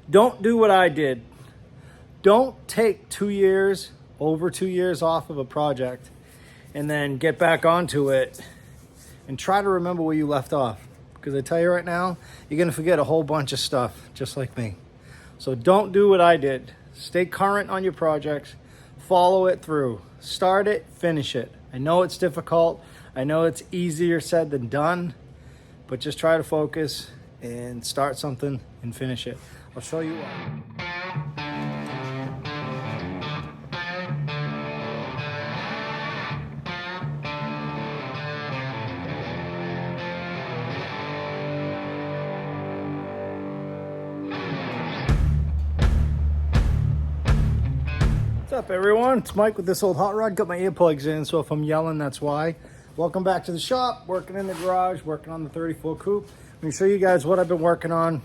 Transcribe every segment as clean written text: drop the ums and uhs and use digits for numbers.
Don't do what I did. Don't take 2 years, over 2 years off of a project and then get back onto it and try to remember where you left off. Because I tell you right now, you're gonna forget a whole bunch of stuff, just like me. So don't do what I did. Stay current on your projects, follow it through. Start it, finish it. I know it's difficult. I know it's easier said than done, but just try to focus and start something and finish it. I'll show you what. What's up, everyone? It's Mike with this old hot rod. Got my earplugs in, so if I'm yelling, that's why. Welcome back to the shop. Working in the garage, working on the 34 Coupe. Let me show you guys what I've been working on.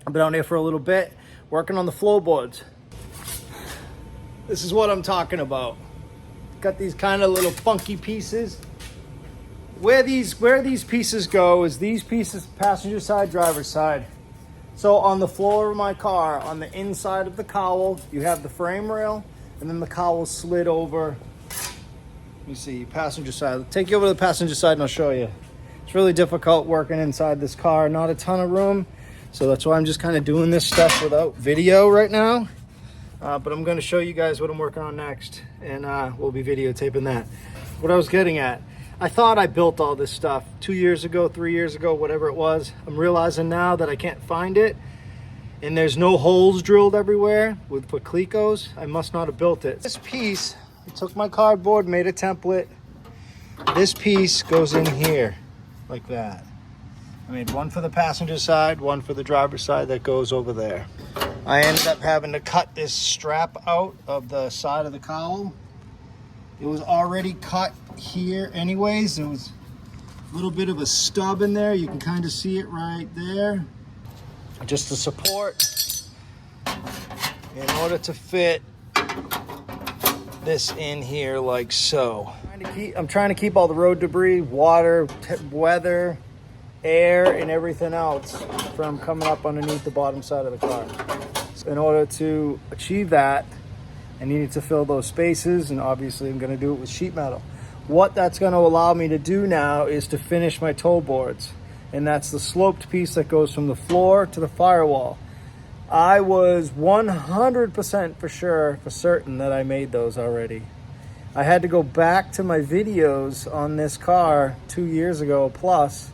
I've been out here for a little bit, working on the floorboards. This is what I'm talking about. Got these kind of little funky pieces. Where these pieces go is these pieces, passenger side, driver's side. So on the floor of my car, on the inside of the cowl, you have the frame rail, and then the cowl slid over. Let me see, passenger side. I'll take you over to the passenger side and I'll show you. It's really difficult working inside this car. Not a ton of room. So that's why I'm just kind of doing this stuff without video right now. But I'm going to show you guys what I'm working on next. And we'll be videotaping that. What I was getting at. I thought I built all this stuff 2 years ago, 3 years ago, whatever it was. I'm realizing now that I can't find it. And there's no holes drilled everywhere for Clecos. I must not have built it. This piece, I took my cardboard, made a template. This piece goes in here, like that. I made one for the passenger side, one for the driver's side that goes over there. I ended up having to cut this strap out of the side of the cowl. It was already cut here anyways. There was a little bit of a stub in there. You can kind of see it right there. Just to support in order to fit this in here like so. I'm trying to keep all the road debris, water, weather, air, and everything else from coming up underneath the bottom side of the car. So in order to achieve that, I needed to fill those spaces, and obviously I'm going to do it with sheet metal. What that's going to allow me to do now is to finish my toe boards. And that's the sloped piece that goes from the floor to the firewall. I was 100% for certain that I made those already. I had to go back to my videos on this car 2 years ago plus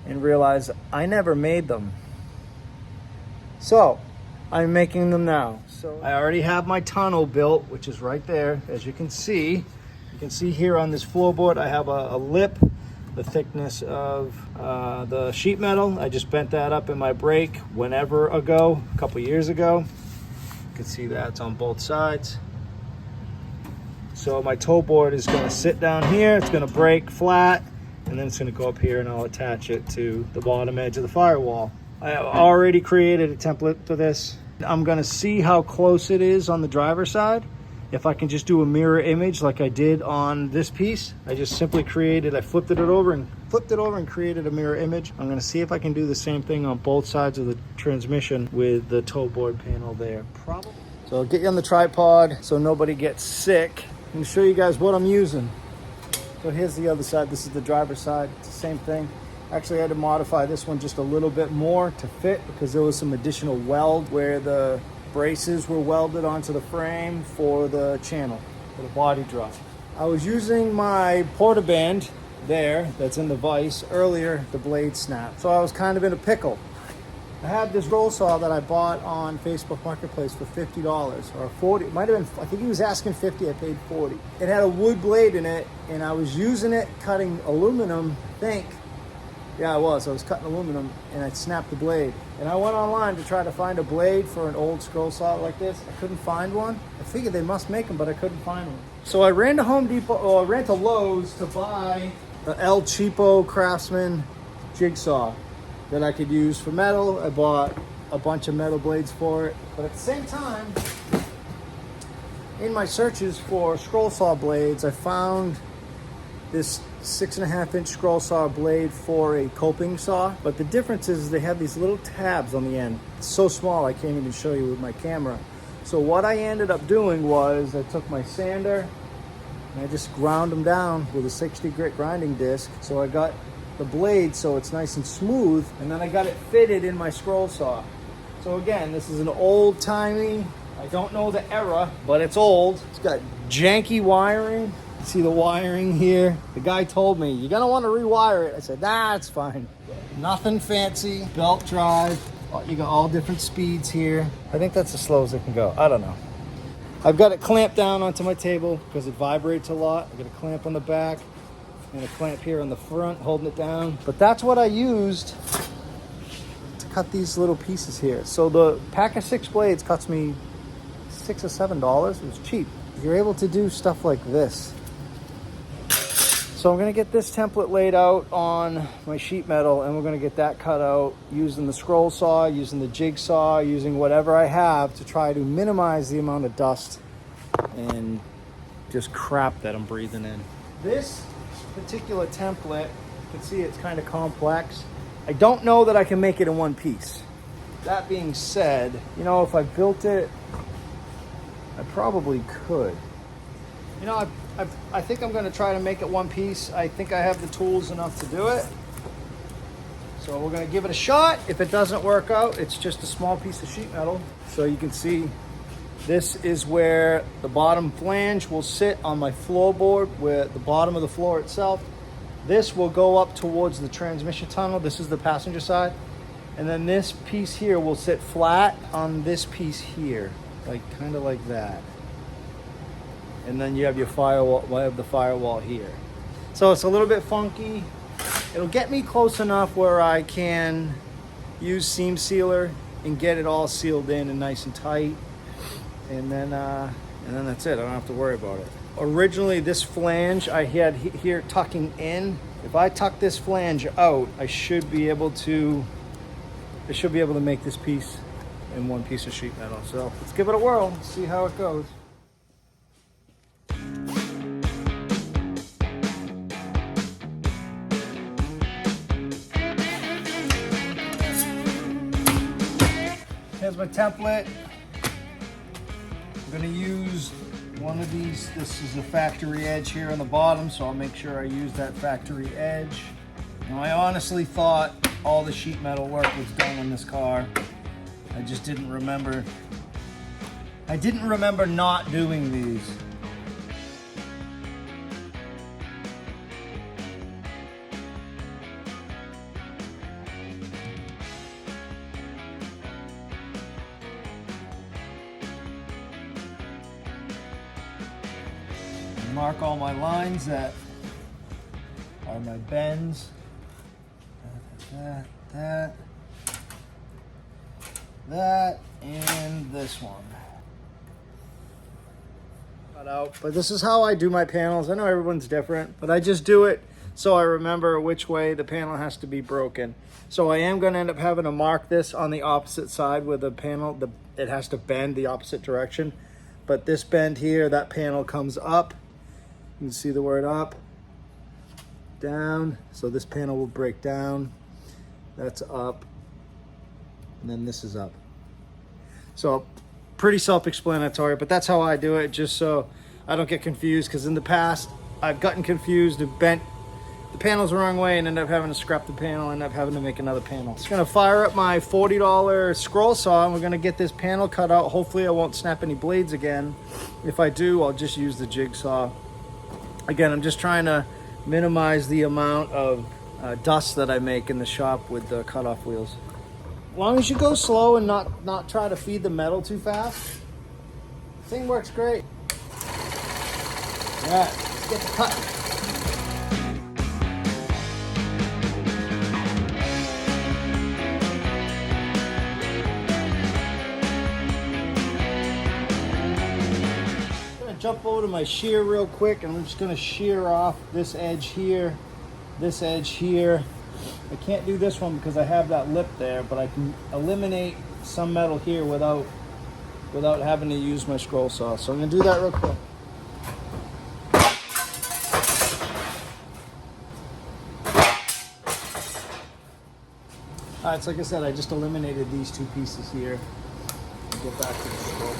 and realize I never made them. So I'm making them now. So I already have my tunnel built, which is right there, as you can see. You can see here on this floorboard, I have a lip, the thickness of the sheet metal. I just bent that up in my brake whenever ago, a couple years ago. You can see that's on both sides. So my toe board is going to sit down here. It's going to break flat, and then it's going to go up here, and I'll attach it to the bottom edge of the firewall. I already created a template for this. I'm going to see how close it is on the driver's side. If I can just do a mirror image like I did on this piece, I just simply flipped it over and created a mirror image. I'm gonna see if I can do the same thing on both sides of the transmission with the toe board panel there. Probably. So I'll get you on the tripod so nobody gets sick and show you guys what I'm using. So here's the other side. This is the driver's side. It's the same thing. Actually, I had to modify this one just a little bit more to fit because there was some additional weld where the braces were welded onto the frame for the channel, for the body drop. I was using my Portaband there, that's in the vise. Earlier, the blade snapped. So I was kind of in a pickle. I had this roll saw that I bought on Facebook Marketplace for $50 or $40. It might have been, I think he was asking $50, I paid $40. It had a wood blade in it, and I was using it cutting aluminum, I think. Yeah, I was cutting aluminum, and I snapped the blade. And I went online to try to find a blade for an old scroll saw like this. I couldn't find one. I figured they must make them, but I couldn't find one. So I ran to Home Depot, or I ran to Lowe's to buy the El Cheapo Craftsman jigsaw that I could use for metal. I bought a bunch of metal blades for it. But at the same time, in my searches for scroll saw blades, I found this 6.5-inch scroll saw blade for a coping saw, but the difference is they have these little tabs on the end. It's so small I can't even show you with my camera. So what I ended up doing was I took my sander and I just ground them down with a 60 grit grinding disc. So I got the blade so it's nice and smooth, and then I got it fitted in my scroll saw. So again, this is an old-timey, I don't know the era, but it's old. It's got janky wiring. See the wiring here? The guy told me, you're gonna want to rewire it. I said, nah, it's fine. Nothing fancy, belt drive. Oh, you got all different speeds here. I think that's as slow as it can go. I don't know. I've got it clamped down onto my table because it vibrates a lot. I've got a clamp on the back and a clamp here on the front holding it down. But that's what I used to cut these little pieces here. So the pack of 6 blades costs me $6 or $7. It was cheap. You're able to do stuff like this. So I'm gonna get this template laid out on my sheet metal, and we're gonna get that cut out using the scroll saw, using the jigsaw, using whatever I have to try to minimize the amount of dust and just crap that I'm breathing in. This particular template, you can see it's kind of complex. I don't know that I can make it in one piece. That being said, you know, if I built it, I probably could. You know, I think I'm gonna try to make it one piece. I think I have the tools enough to do it. So we're gonna give it a shot. If it doesn't work out, it's just a small piece of sheet metal. So you can see this is where the bottom flange will sit on my floorboard, where the bottom of the floor itself. This will go up towards the transmission tunnel. This is the passenger side. And then this piece here will sit flat on this piece here, like kind of like that. And then you have your firewall, I have the firewall here. So it's a little bit funky. It'll get me close enough where I can use seam sealer and get it all sealed in and nice and tight. And then that's it, I don't have to worry about it. Originally this flange I had here tucking in. If I tuck this flange out, I should be able to make this piece in one piece of sheet metal. So let's give it a whirl, see how it goes. Here's my template. I'm gonna use one of these. This is a factory edge here on the bottom, so I'll make sure I use that factory edge. Now, I honestly thought all the sheet metal work was done on this car. I just didn't remember. I didn't remember not doing these. Mark all my lines that are my bends. That, and this one. Cut out. But this is how I do my panels. I know everyone's different, but I just do it so I remember which way the panel has to be broken. So I am going to end up having to mark this on the opposite side where the panel, it has to bend the opposite direction. But this bend here, that panel comes up. You can see the word up, down. So this panel will break down. That's up. And then this is up. So pretty self-explanatory, but that's how I do it, just so I don't get confused, because in the past, I've gotten confused and bent the panels the wrong way and ended up having to scrap the panel and end up having to make another panel. Just gonna fire up my $40 scroll saw and we're gonna get this panel cut out. Hopefully I won't snap any blades again. If I do, I'll just use the jigsaw. Again, I'm just trying to minimize the amount of dust that I make in the shop with the cutoff wheels. As long as you go slow and not try to feed the metal too fast, the thing works great. All right, let's get the cutting. Jump over to my shear real quick, and I'm just going to shear off this edge here, this edge here. I can't do this one because I have that lip there, but I can eliminate some metal here without having to use my scroll saw. So I'm going to do that real quick. All right, so like I said, I just eliminated these two pieces here. I'll get back to the stroke.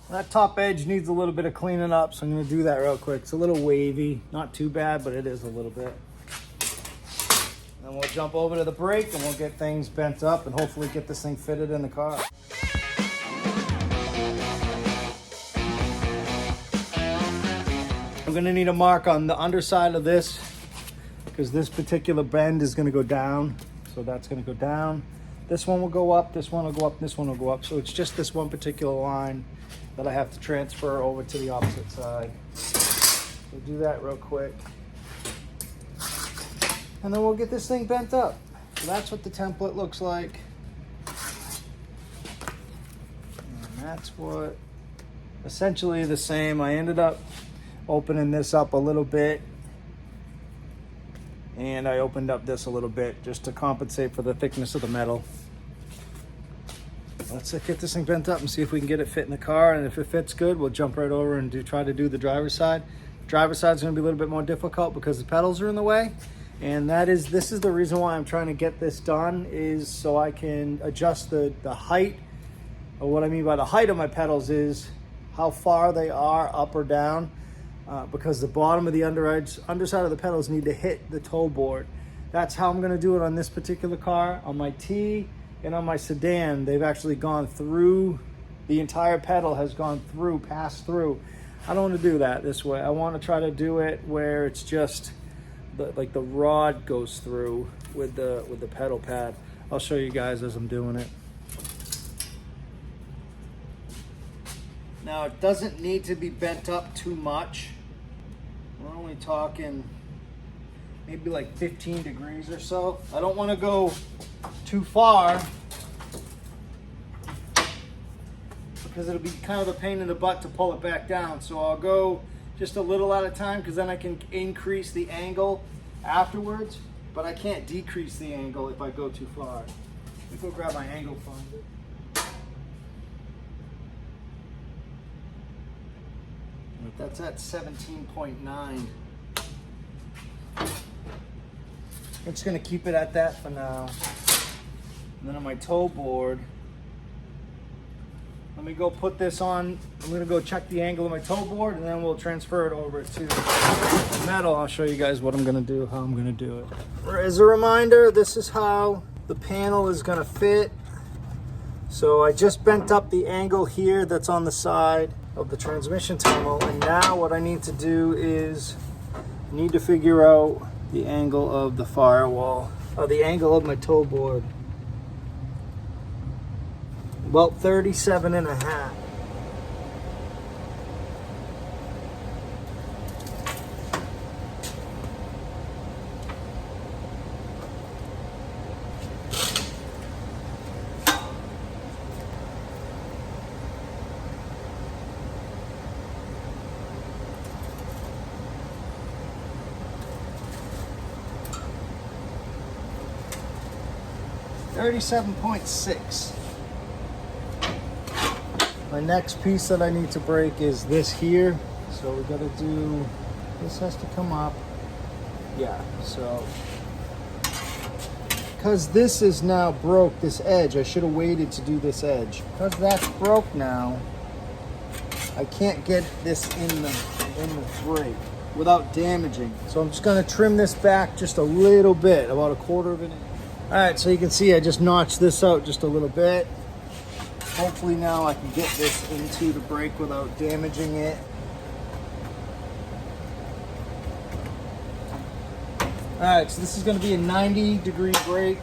That top edge needs a little bit of cleaning up, so I'm going to do that real quick. It's a little wavy, not too bad, but it is a little bit. Then we'll jump over to the brake and we'll get things bent up and hopefully get this thing fitted in the car. I'm going to need a mark on the underside of this because this particular bend is going to go down. So that's going to go down. This one will go up, this one will go up, this one will go up. So it's just this one particular line that I have to transfer over to the opposite side. We'll do that real quick. And then we'll get this thing bent up. So that's what the template looks like. And that's what, essentially the same. I ended up opening this up a little bit. And I opened up this a little bit just to compensate for the thickness of the metal. Let's get this thing bent up and see if we can get it fit in the car. And if it fits good, we'll jump right over and try to do the driver's side. Driver's side is going to be a little bit more difficult because the pedals are in the way. And this is the reason why I'm trying to get this done, is so I can adjust the height. Or what I mean by the height of my pedals is how far they are up or down. Because the bottom of the underside of the pedals need to hit the toe board. That's how I'm going to do it on this particular car. On my T and on my sedan, they've actually gone through, the entire pedal has gone through, passed through. I don't want to do that this way. I want to try to do it where it's just like the rod goes through with the pedal pad. I'll show you guys as I'm doing it. Now it doesn't need to be bent up too much. We're only talking maybe like 15 degrees or so. I don't want to go too far because it'll be kind of a pain in the butt to pull it back down. So I'll go just a little at a time because then I can increase the angle afterwards, but I can't decrease the angle if I go too far. Let me go grab my angle finder. That's at 17.9. I'm just going to keep it at that for now. And then on my toe board, let me go put this on. I'm going to go check the angle of my toe board, and then we'll transfer it over to the metal. I'll show you guys what I'm going to do, how I'm going to do it. As a reminder, this is how the panel is going to fit. So I just bent up the angle here that's on the side of the transmission tunnel, and now what I need to do is I need to figure out the angle of the firewall, or the angle of my toe board. About 37.5. $37.6. My next piece that I need to break is this here. So we gotta do, this has to come up. Yeah, so. Because this is now broke, this edge, I should have waited to do this edge. Because that's broke now, I can't get this in the brake without damaging. So I'm just gonna trim this back just a little bit, about 1/4 of an inch. All right, so you can see I just notched this out just a little bit. Hopefully now I can get this into the brake without damaging it. All right, so this is going to be a 90-degree brake.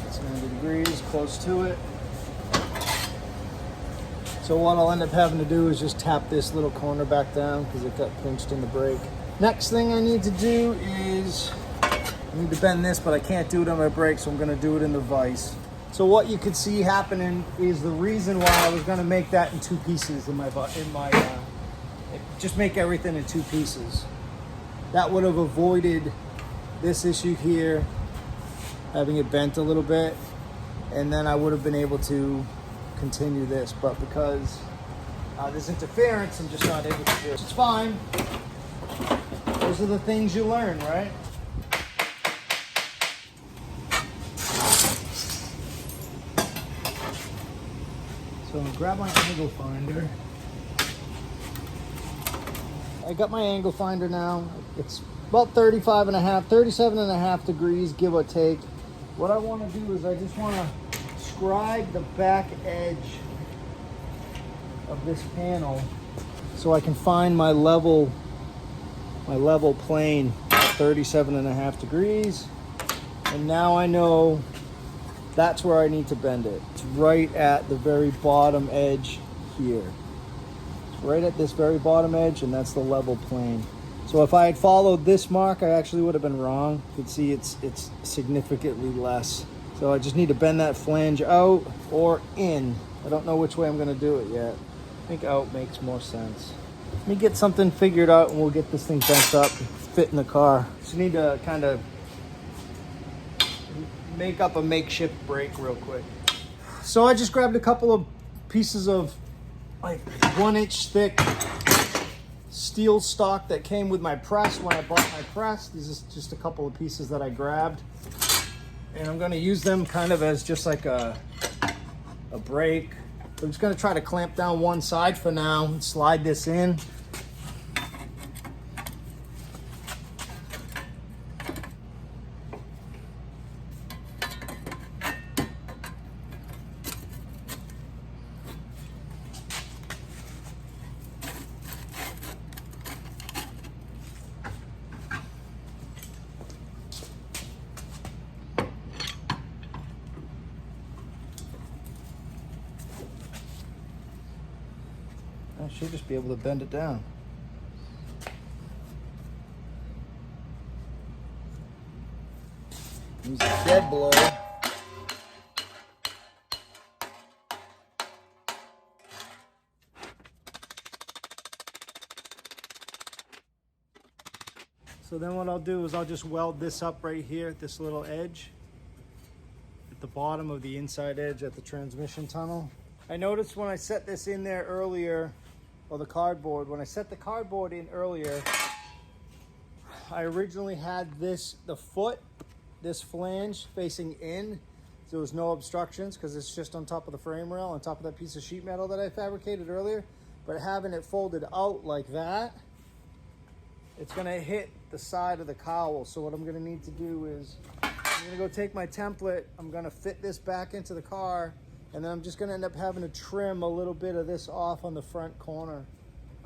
It's 90 degrees, close to it. So what I'll end up having to do is just tap this little corner back down because it got pinched in the brake. Next thing I need to do is I need to bend this, but I can't do it on my brake, so I'm gonna do it in the vise. So what you could see happening is the reason why I was gonna make that in 2 pieces just make everything in 2 pieces. That would have avoided this issue here, having it bent a little bit, and then I would have been able to continue this, but because there's interference, I'm just not able to do it. It's fine. Those are the things you learn, right? So I'm gonna grab my angle finder. I got my angle finder now. It's about 37 and a half degrees, give or take. What I want to do is I just want to scribe the back edge of this panel so I can find my level plane at 37 and a half degrees. And now I know that's where I need to bend it. It's right at the very bottom edge here. It's right at this very bottom edge, and that's the level plane. So if I had followed this mark, I actually would have been wrong. You can see it's significantly less. So I just need to bend that flange out or in. I don't know which way I'm gonna do it yet. I think out makes more sense. Let me get something figured out and we'll get this thing bent up and fit in the car. Just need to kind of make up a makeshift brake real quick. So I just grabbed a couple of pieces of like 1-inch thick steel stock that came with my press when I bought my press. These are just a couple of pieces that I grabbed. And I'm gonna use them kind of as just like a brake. I'm just gonna try to clamp down one side for now and slide this in. I should just be able to bend it down. Use a dead blow. So then what I'll do is I'll just weld this up right here at this little edge at the bottom of the inside edge at the transmission tunnel. I noticed when I set this in there earlier, or the cardboard, when I set the cardboard in earlier, I originally had this flange facing in, so there was no obstructions because it's just on top of the frame rail, on top of that piece of sheet metal that I fabricated earlier. But having it folded out like that, it's gonna hit the side of the cowl. So what I'm gonna need to do is, I'm gonna go take my template, I'm gonna fit this back into the car, and then I'm just gonna end up having to trim a little bit of this off on the front corner.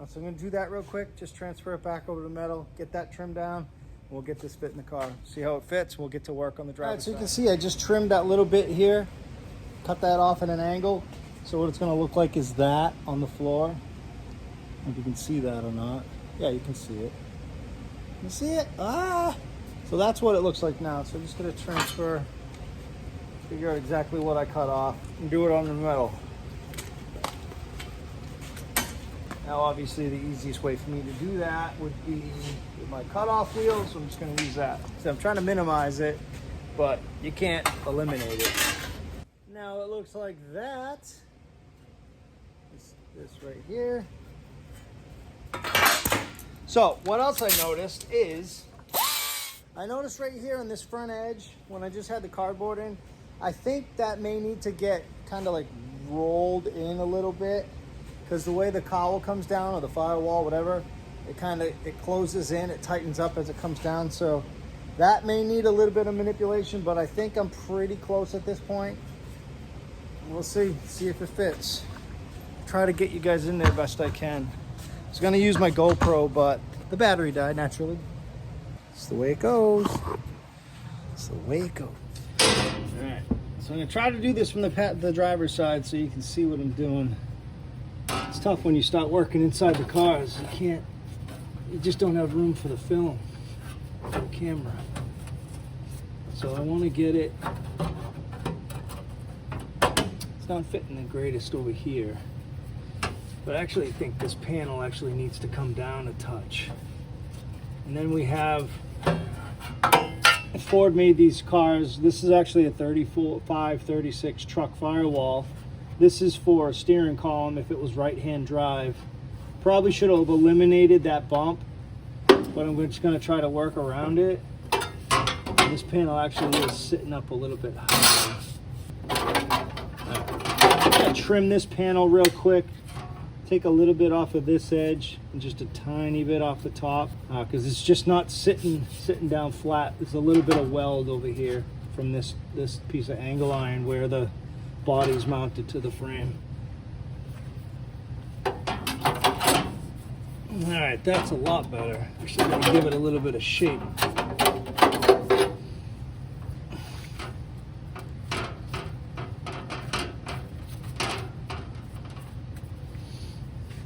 So I'm gonna do that real quick, just transfer it back over to metal, get that trimmed down, and we'll get this fit in the car. See how it fits, we'll get to work on the driver's side. So you can see I just trimmed that little bit here, cut that off at an angle. So what it's gonna look like is that on the floor. If you can see that or not. Yeah, you can see it. You see it? Ah! So that's what it looks like now. So I'm just gonna transfer, figure out exactly what I cut off and do it on the metal. Now obviously the easiest way for me to do that would be with my cutoff wheel, so I'm just gonna use that. So I'm trying to minimize it, but you can't eliminate it. Now it looks like that. This right here. So what else I noticed is, I noticed right here on this front edge, when I just had the cardboard in, I think that may need to get kind of like rolled in a little bit, because the way the cowl comes down, or the firewall, whatever, it closes in, it tightens up as it comes down. So that may need a little bit of manipulation, but I think I'm pretty close at this point. We'll see if it fits. Try to get you guys in there best I can. I was gonna use my GoPro, but the battery died naturally. It's the way it goes. It's the way it goes. All right, so I'm gonna try to do this from the driver's side so you can see what I'm doing. It's tough when you start working inside the cars. You just don't have room for the film, for the camera. So I want to get it, it's not fitting the greatest over here, but I actually think this panel actually needs to come down a touch. And then we have, Ford made these cars. This is actually a 35-36 truck firewall. This is for a steering column if it was right-hand drive. Probably should have eliminated that bump, but I'm just going to try to work around it. This panel actually is sitting up a little bit higher. I'm going to trim this panel real quick. Take a little bit off of this edge and just a tiny bit off the top, because it's just not sitting down flat. There's a little bit of weld over here from this piece of angle iron where the body's mounted to the frame. All right, that's a lot better. Actually, I'm gonna give it a little bit of shape.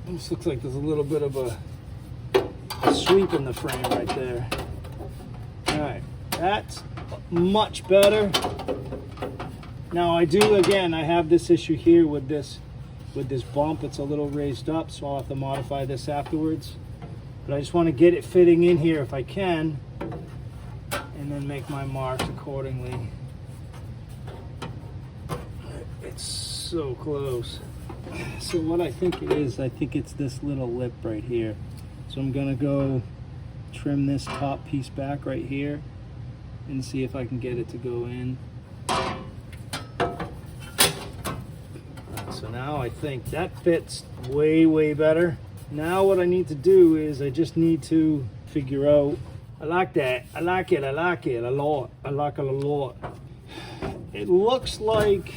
This looks like there's a little bit of a sweep in the frame right there. All right, that's much better. Now I have this issue here with this bump. It's a little raised up, so I'll have to modify this afterwards. But I just want to get it fitting in here if I can, and then make my marks accordingly. It's so close. So what I think it is, I think it's this little lip right here. So I'm gonna go trim this top piece back right here and see if I can get it to go in. So now I think that fits way better. Now what I need to do is I just need to figure out, I like that, I like it a lot, I like it a lot. It looks like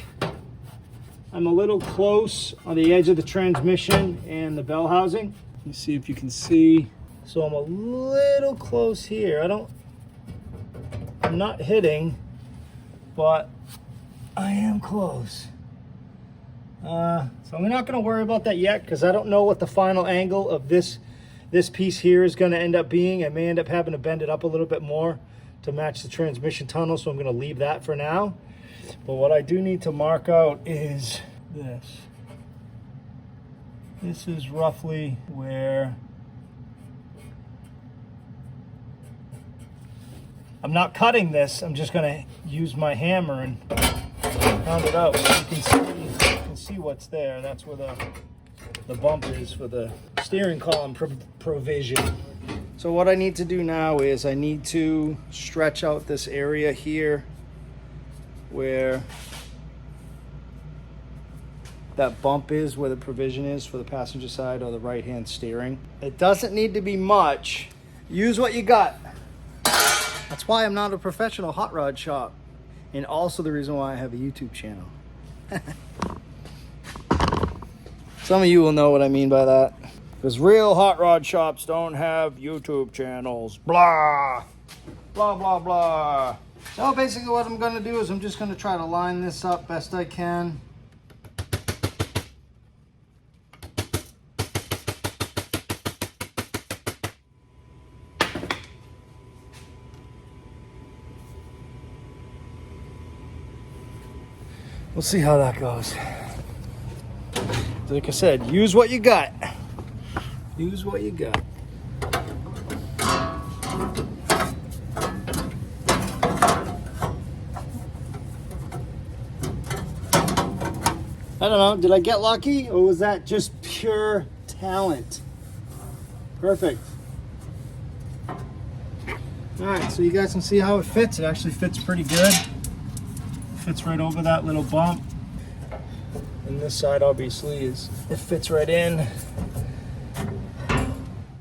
I'm a little close on the edge of the transmission and the bell housing. You see if you can see. So I'm a little close here. I'm not hitting, but I am close. So I'm not gonna worry about that yet because I don't know what the final angle of this piece here is gonna end up being. I may end up having to bend it up a little bit more to match the transmission tunnel, so I'm gonna leave that for now. But what I do need to mark out is this. This is roughly where I'm not cutting this. I'm just going to use my hammer and round it out. So you can see what's there. That's where the bump is for the steering column provision. So what I need to do now is I need to stretch out this area here where that bump is, where the provision is for the passenger side or the right hand steering. It doesn't need to be much. Use what you got. That's why I'm not a professional hot rod shop, and also the reason why I have a YouTube channel. Some of you will know what I mean by that, because real hot rod shops don't have YouTube channels. Blah blah blah blah. So basically what I'm going to do is I'm just going to try to line this up best I can. We'll see how that goes. Like I said, use what you got. Use what you got. I don't know, did I get lucky or was that just pure talent? Perfect. All right, so you guys can see how it fits. It actually fits pretty good. It fits right over that little bump. And this side obviously it fits right in.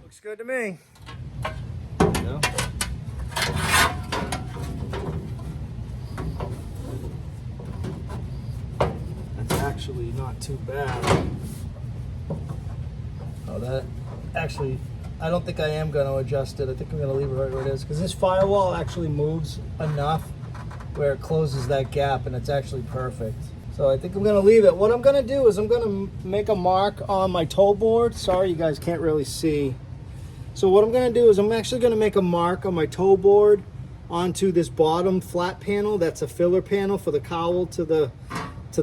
Looks good to me. No. Actually not too bad. Oh, that actually, I don't think I am going to adjust it. I think I'm going to leave it right where it is, because this firewall actually moves enough where it closes that gap, and it's actually perfect. So I think I'm going to leave it. What I'm going to do is I'm going to make a mark on my toe board. Sorry, you guys can't really see. So what I'm going to do is I'm actually going to make a mark on my toe board onto this bottom flat panel. That's a filler panel for the cowl to the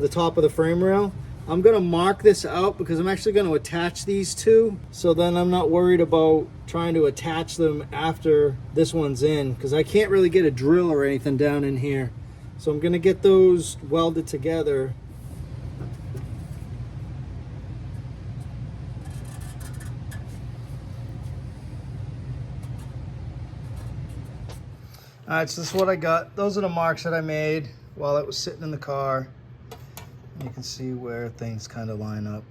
top of the frame rail. I'm gonna mark this out because I'm actually gonna attach these two, so then I'm not worried about trying to attach them after this one's in, because I can't really get a drill or anything down in here. So I'm gonna get those welded together. All right, so this is what I got. Those are the marks that I made while it was sitting in the car. You can see where things kind of line up.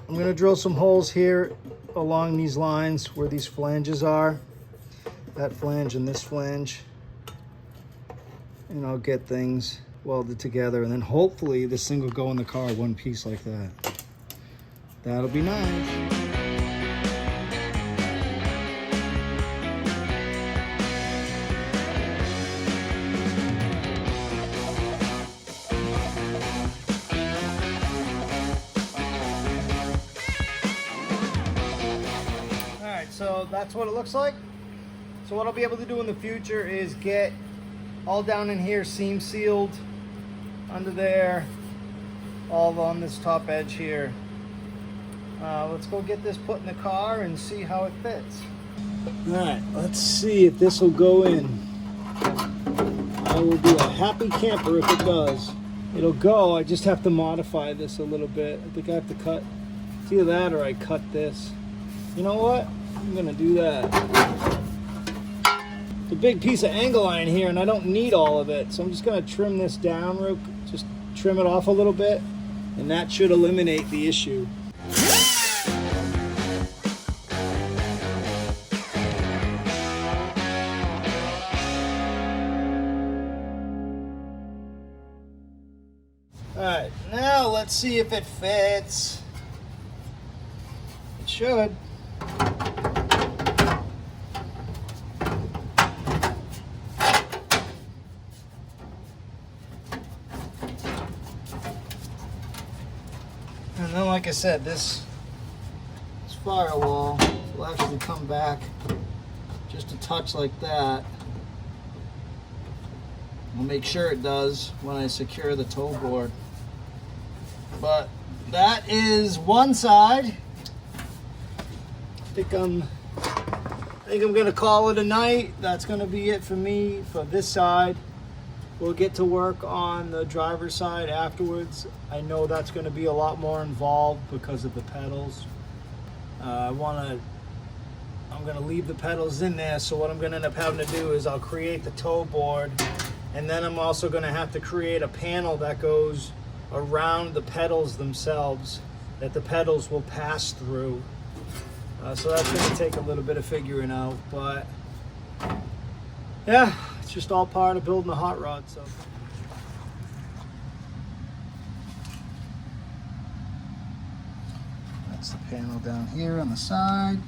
I'm gonna drill some holes here along these lines where these flanges are. That flange and this flange. And I'll get things welded together, and then hopefully this thing will go in the car one piece like that. That'll be nice. So that's what it looks like. So what I'll be able to do in the future is get all down in here seam sealed, under there, all on this top edge here. Let's go get this put in the car and see how it fits. All right, let's see if this will go in. I will be a happy camper if it does. It'll go, I just have to modify this a little bit. I think I have to cut, it's either that or I cut this. You know what? I'm gonna do that. It's a big piece of angle iron here and I don't need all of it. So I'm just gonna trim this down, just trim it off a little bit, and that should eliminate the issue. All right, now let's see if it fits. It should. And then, like I said, this firewall will actually come back just a touch like that. I'll make sure it does when I secure the toe board. But that is one side. I think I'm gonna call it a night. That's gonna be it for me for this side. We'll get to work on the driver's side afterwards. I know that's gonna be a lot more involved because of the pedals. I'm gonna leave the pedals in there, so what I'm gonna end up having to do is I'll create the toe board, and then I'm also gonna have to create a panel that goes around the pedals themselves, that the pedals will pass through. So that's gonna take a little bit of figuring out, but yeah, it's just all part of building a hot rod. So that's the panel down here on the side.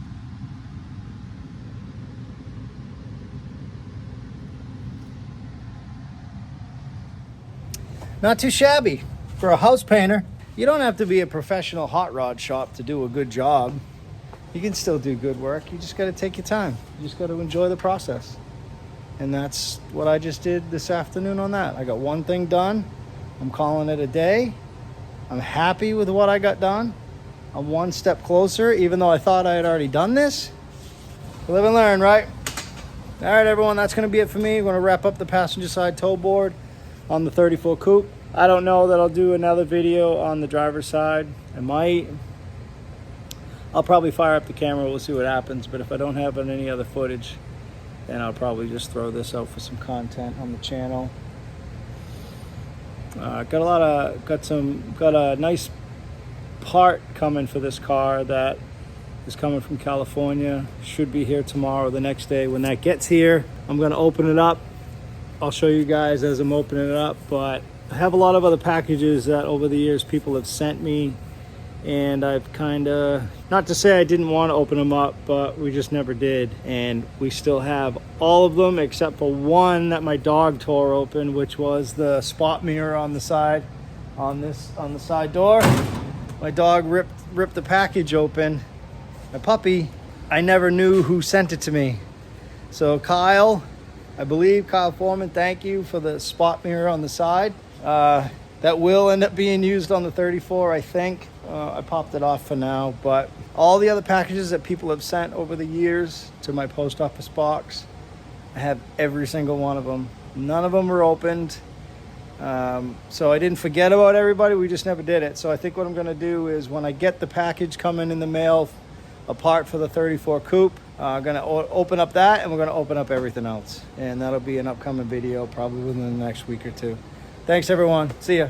Not too shabby for a house painter. You don't have to be a professional hot rod shop to do a good job. You can still do good work. You just got to take your time. You just got to enjoy the process. And that's what I just did this afternoon on that. I got one thing done. I'm calling it a day. I'm happy with what I got done. I'm one step closer, even though I thought I had already done this. Live and learn, right? All right, everyone, that's going to be it for me. We're going to wrap up the passenger side toe board on the 34 Coupe. I don't know that I'll do another video on the driver's side. I might. I'll probably fire up the camera. We'll see what happens. But if I don't have any other footage, then I'll probably just throw this out for some content on the channel. Got a nice part coming for this car that is coming from California. Should be here tomorrow or the next day. When that gets here, I'm going to open it up. I'll show you guys as I'm opening it up. But I have a lot of other packages that over the years people have sent me, and I've kind of, not to say I didn't want to open them up, but we just never did. And we still have all of them except for one that my dog tore open, which was the spot mirror on the side, on the side door. My dog ripped the package open. My puppy, I never knew who sent it to me. So Kyle, I believe Kyle Foreman, thank you for the spot mirror on the side. That will end up being used on the 34, I think. I popped it off for now, but all the other packages that people have sent over the years to my post office box, I have every single one of them. None of them were opened. So I didn't forget about everybody, we just never did it. So I think what I'm gonna do is when I get the package coming in the mail, a part for the 34 Coupe, I'm gonna open up that, and we're gonna open up everything else. And that'll be an upcoming video probably within the next week or two. Thanks everyone, see ya.